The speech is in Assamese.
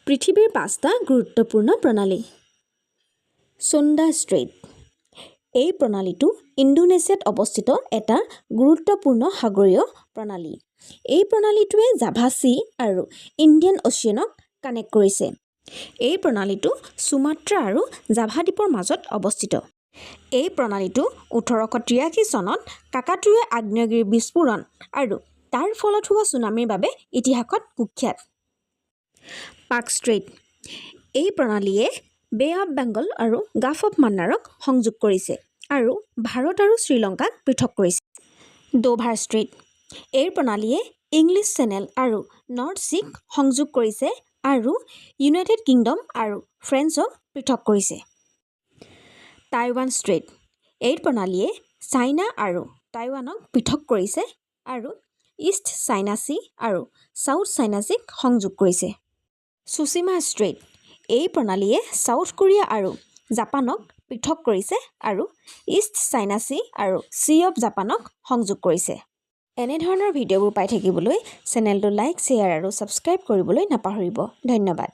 পৃথিৱীৰ 5টা গুৰুত্বপূৰ্ণ প্ৰণালী। চুন্ডা ষ্ট্ৰেইট। এই প্ৰণালীটো ইণ্ডোনেছিয়াত অৱস্থিত এটা গুৰুত্বপূৰ্ণ সাগৰীয় প্ৰণালী। এই প্ৰণালীটোৱে জাভা চি আৰু ইণ্ডিয়ান অ'চিয়ানক কানেক্ট কৰিছে। এই প্ৰণালীটো সুমাত্ৰা আৰু জাভা দ্বীপৰ মাজত অৱস্থিত। এই প্ৰণালীটো 1883 চনত কাকাতুৱে আগ্নেয়গিৰি বিস্ফোৰণ আৰু তাৰ ফলত হোৱা ছুনামিৰ বাবে ইতিহাসত কুখ্যাত। পাক ষ্ট্ৰেইট। এই প্ৰণালীয়ে বে অৱ বেংগল আৰু গাফ অৱ মান্নাৰক সংযোগ কৰিছে আৰু ভাৰত আৰু শ্ৰীলংকাক পৃথক কৰিছে। Dover Strait. এই প্ৰণালীয়ে ইংলিছ চেনেল আৰু নৰ্থ চিক সংযোগ কৰিছে আৰু ইউনাইটেড কিংডম আৰু ফ্ৰেন্সক পৃথক কৰিছে। Taiwan Strait. এই প্ৰণালীয়ে চাইনা আৰু টাইৱানক পৃথক কৰিছে আৰু ইষ্ট চাইনা চি আৰু চাউথ চাইনা চিক সংযোগ কৰিছে। Tsushima Strait. এই প্ৰণালীয়ে চাউথ কোৰিয়া আৰু জাপানক পৃথক কৰিছে আৰু ইষ্ট চাইনা চি আৰু চি অৱ জাপানক সংযোগ কৰিছে। এনেধৰণৰ ভিডিঅ'বোৰ পাই থাকিবলৈ চেনেলটো লাইক, শ্বেয়াৰ আৰু ছাবস্ক্ৰাইব কৰিবলৈ নাপাহৰিব। ধন্যবাদ।